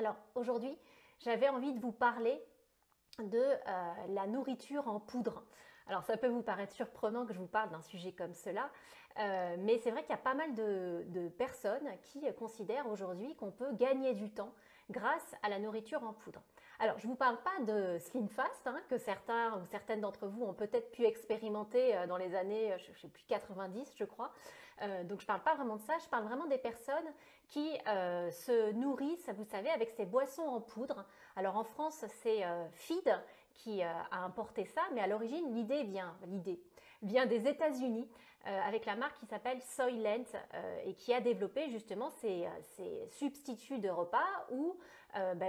Alors aujourd'hui, j'avais envie de vous parler de la nourriture en poudre. Alors ça peut vous paraître surprenant que je vous parle d'un sujet comme cela, mais c'est vrai qu'il y a pas mal de personnes qui considèrent aujourd'hui qu'on peut gagner du temps grâce à la nourriture en poudre. Alors je ne vous parle pas de Slim Fast, hein, que certains ou certaines d'entre vous ont peut-être pu expérimenter dans les années, je ne sais plus, 90 je crois. Donc je ne parle pas vraiment de ça, je parle vraiment des personnes qui se nourrissent, vous savez, avec ces boissons en poudre. Alors en France, c'est Feed qui a importé ça, mais à l'origine, l'idée vient des États-Unis avec la marque qui s'appelle Soylent et qui a développé justement ces substituts de repas où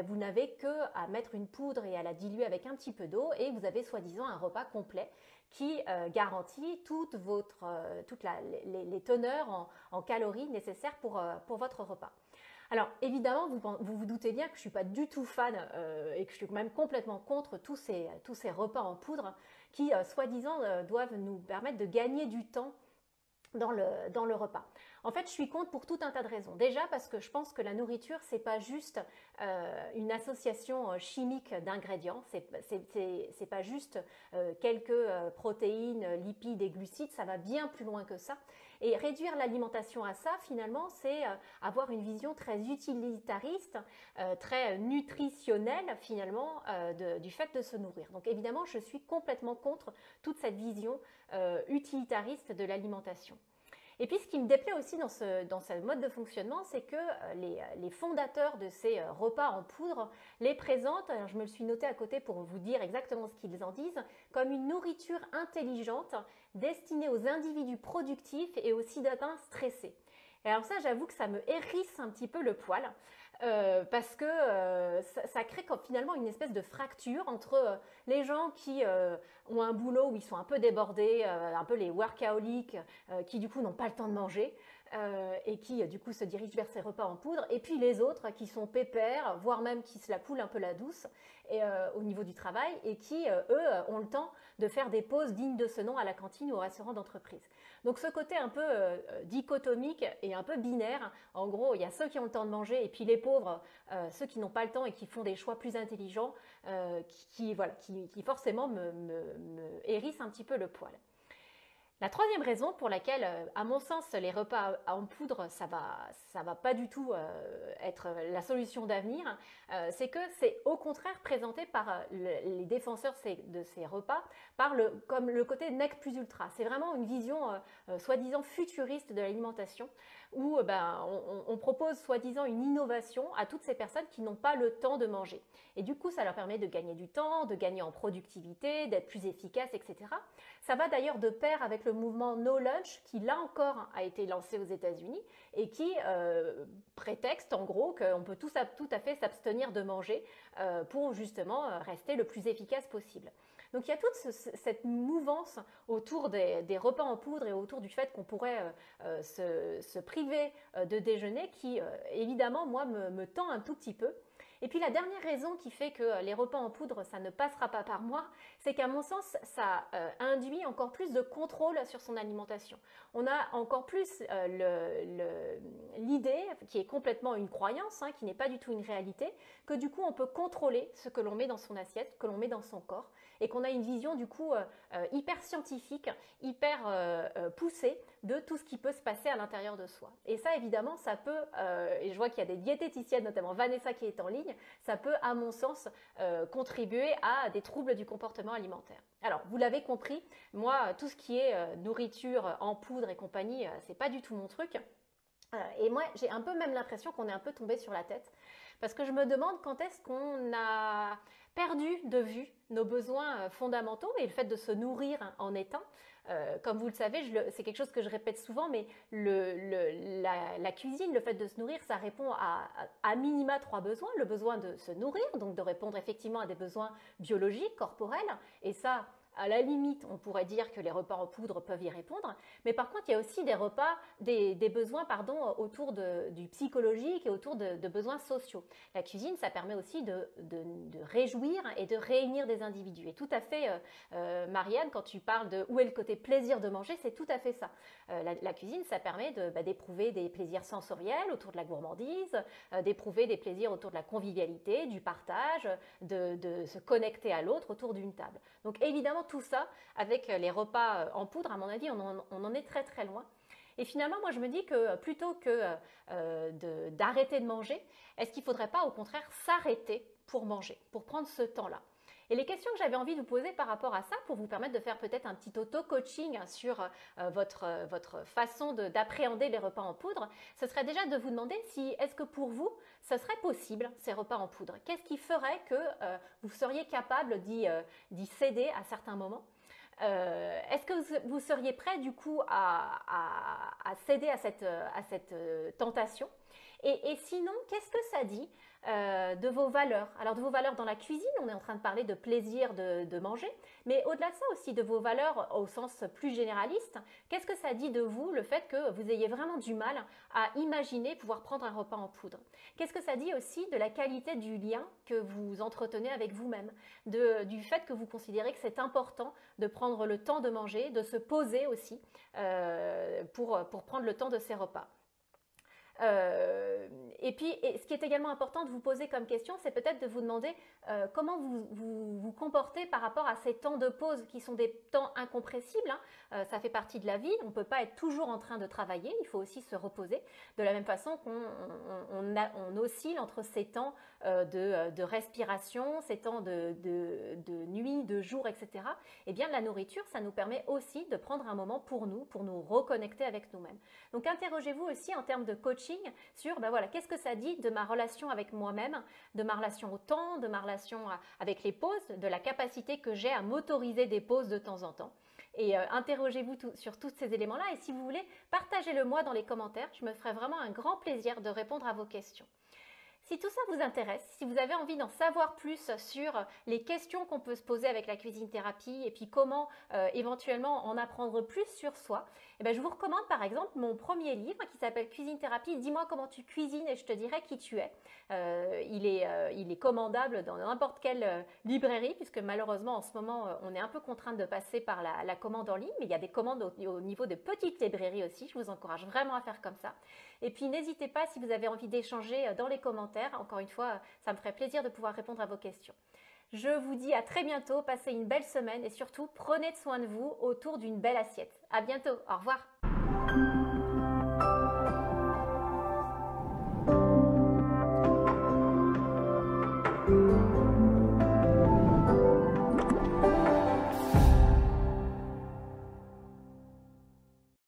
vous n'avez que à mettre une poudre et à la diluer avec un petit peu d'eau et vous avez soi-disant un repas complet qui garantit toutes les teneurs en calories nécessaires pour votre repas. Alors évidemment, vous doutez bien que je ne suis pas du tout fan et que je suis même complètement contre tous ces repas en poudre qui, soi-disant, doivent nous permettre de gagner du temps dans le repas. En fait, je suis contre pour tout un tas de raisons. Déjà parce que je pense que la nourriture, c'est pas juste une association chimique d'ingrédients, c'est pas juste quelques protéines, lipides et glucides, ça va bien plus loin que ça. Et réduire l'alimentation à ça, finalement, c'est avoir une vision très utilitariste, très nutritionnelle, finalement, du fait de se nourrir. Donc évidemment, je suis complètement contre toute cette vision utilitariste de l'alimentation. Et puis ce qui me déplaît aussi dans ce mode de fonctionnement, c'est que les fondateurs de ces repas en poudre les présentent, alors je me le suis noté à côté pour vous dire exactement ce qu'ils en disent, comme une nourriture intelligente destinée aux individus productifs et aux citadins stressés. Et alors ça, j'avoue que ça me hérisse un petit peu le poil. Parce que ça crée finalement une espèce de fracture entre les gens qui ont un boulot où ils sont un peu débordés, un peu les workaholics qui du coup n'ont pas le temps de manger et qui du coup se dirigent vers ces repas en poudre, et puis les autres qui sont pépères, voire même qui se la coulent un peu la douce au niveau du travail et qui eux ont le temps de faire des pauses dignes de ce nom à la cantine ou au restaurant d'entreprise. Donc ce côté un peu dichotomique et un peu binaire, en gros il y a ceux qui ont le temps de manger et puis les pauvres, ceux qui n'ont pas le temps et qui font des choix plus intelligents, qui forcément me hérissent un petit peu le poil. La troisième raison pour laquelle, à mon sens, les repas en poudre, ça va pas du tout être la solution d'avenir, c'est que c'est au contraire présenté par les défenseurs de ces repas comme le côté nec plus ultra. C'est vraiment une vision soi-disant futuriste de l'alimentation où on propose soi-disant une innovation à toutes ces personnes qui n'ont pas le temps de manger. Et du coup, ça leur permet de gagner du temps, de gagner en productivité, d'être plus efficaces, etc. Ça va d'ailleurs de pair avec le mouvement No Lunch qui, là encore, a été lancé aux États-Unis et qui prétexte en gros qu'on peut tout à fait s'abstenir de manger pour justement rester le plus efficace possible. Donc il y a toute cette mouvance autour des repas en poudre et autour du fait qu'on pourrait se priver de déjeuner qui, évidemment, moi, me tend un tout petit peu. Et puis la dernière raison qui fait que les repas en poudre, ça ne passera pas par moi, c'est qu'à mon sens, ça induit encore plus de contrôle sur son alimentation. On a encore plus l'idée, qui est complètement une croyance, hein, qui n'est pas du tout une réalité, que du coup on peut contrôler ce que l'on met dans son assiette, que l'on met dans son corps, et qu'on a une vision du coup hyper scientifique, hyper poussée de tout ce qui peut se passer à l'intérieur de soi. Et ça, évidemment, ça peut, et je vois qu'il y a des diététiciennes, notamment Vanessa qui est en ligne, ça peut, à mon sens, contribuer à des troubles du comportement alimentaire. Alors, vous l'avez compris, moi, tout ce qui est nourriture en poudre et compagnie, c'est pas du tout mon truc. Et moi, j'ai un peu même l'impression qu'on est un peu tombé sur la tête. Parce que je me demande quand est-ce qu'on a perdu de vue nos besoins fondamentaux et le fait de se nourrir en étant. Comme vous le savez, c'est quelque chose que je répète souvent, mais la cuisine, le fait de se nourrir, ça répond à minima 3 besoins. Le besoin de se nourrir, donc de répondre effectivement à des besoins biologiques, corporels, et ça, à la limite, on pourrait dire que les repas en poudre peuvent y répondre, mais par contre, il y a aussi des repas, des besoins autour du psychologique et autour de besoins sociaux. La cuisine, ça permet aussi de réjouir et de réunir des individus. Et tout à fait, Marianne, quand tu parles de où est le côté plaisir de manger, c'est tout à fait ça. La cuisine, ça permet d'éprouver des plaisirs sensoriels autour de la gourmandise, d'éprouver des plaisirs autour de la convivialité, du partage, de se connecter à l'autre autour d'une table. Donc évidemment, tout ça, avec les repas en poudre, à mon avis, on en est très très loin. Et finalement, moi je me dis que plutôt que d'arrêter de manger, est-ce qu'il ne faudrait pas au contraire s'arrêter pour manger, pour prendre ce temps-là? Et les questions que j'avais envie de vous poser par rapport à ça, pour vous permettre de faire peut-être un petit auto-coaching sur votre façon d'appréhender les repas en poudre, ce serait déjà de vous demander si, est-ce que pour vous, ce serait possible, ces repas en poudre? Qu'est-ce qui ferait que vous seriez capable d'y céder à certains moments? Est-ce que vous seriez prêt du coup à céder à cette tentation? Et sinon, qu'est-ce que ça dit de vos valeurs? Alors de vos valeurs dans la cuisine, on est en train de parler de plaisir de manger, mais au-delà de ça aussi, de vos valeurs au sens plus généraliste, qu'est-ce que ça dit de vous, le fait que vous ayez vraiment du mal à imaginer pouvoir prendre un repas en poudre? Qu'est-ce que ça dit aussi de la qualité du lien que vous entretenez avec vous-même, du fait que vous considérez que c'est important de prendre le temps de manger, de se poser aussi pour prendre le temps de ces repas? Et puis, ce qui est également important de vous poser comme question, c'est peut-être de vous demander comment vous comportez par rapport à ces temps de pause qui sont des temps incompressibles. Ça fait partie de la vie, on ne peut pas être toujours en train de travailler, il faut aussi se reposer. De la même façon qu'on oscille entre ces temps de respiration, ces temps de nuit, de jour, etc. Et bien la nourriture, ça nous permet aussi de prendre un moment pour nous reconnecter avec nous-mêmes. Donc interrogez-vous aussi en termes de coaching sur voilà, qu'est-ce que ça dit de ma relation avec moi-même, de ma relation au temps, de ma relation avec les pauses, de la capacité que j'ai à m'autoriser des pauses de temps en temps. Et interrogez-vous sur tous ces éléments-là. Et si vous voulez, partagez-le moi dans les commentaires. Je me ferai vraiment un grand plaisir de répondre à vos questions. Si tout ça vous intéresse, si vous avez envie d'en savoir plus sur les questions qu'on peut se poser avec la cuisine thérapie et puis comment éventuellement en apprendre plus sur soi, eh bien, je vous recommande par exemple mon premier livre qui s'appelle Cuisine thérapie, dis-moi comment tu cuisines et je te dirai qui tu es. Il est commandable dans n'importe quelle librairie puisque malheureusement en ce moment on est un peu contrainte de passer par la commande en ligne, mais il y a des commandes au niveau de petites librairies aussi, je vous encourage vraiment à faire comme ça. Et puis n'hésitez pas si vous avez envie d'échanger dans les commentaires. Encore une fois, ça me ferait plaisir de pouvoir répondre à vos questions. Je vous dis à très bientôt, passez une belle semaine et surtout prenez soin de vous autour d'une belle assiette. À bientôt, au revoir.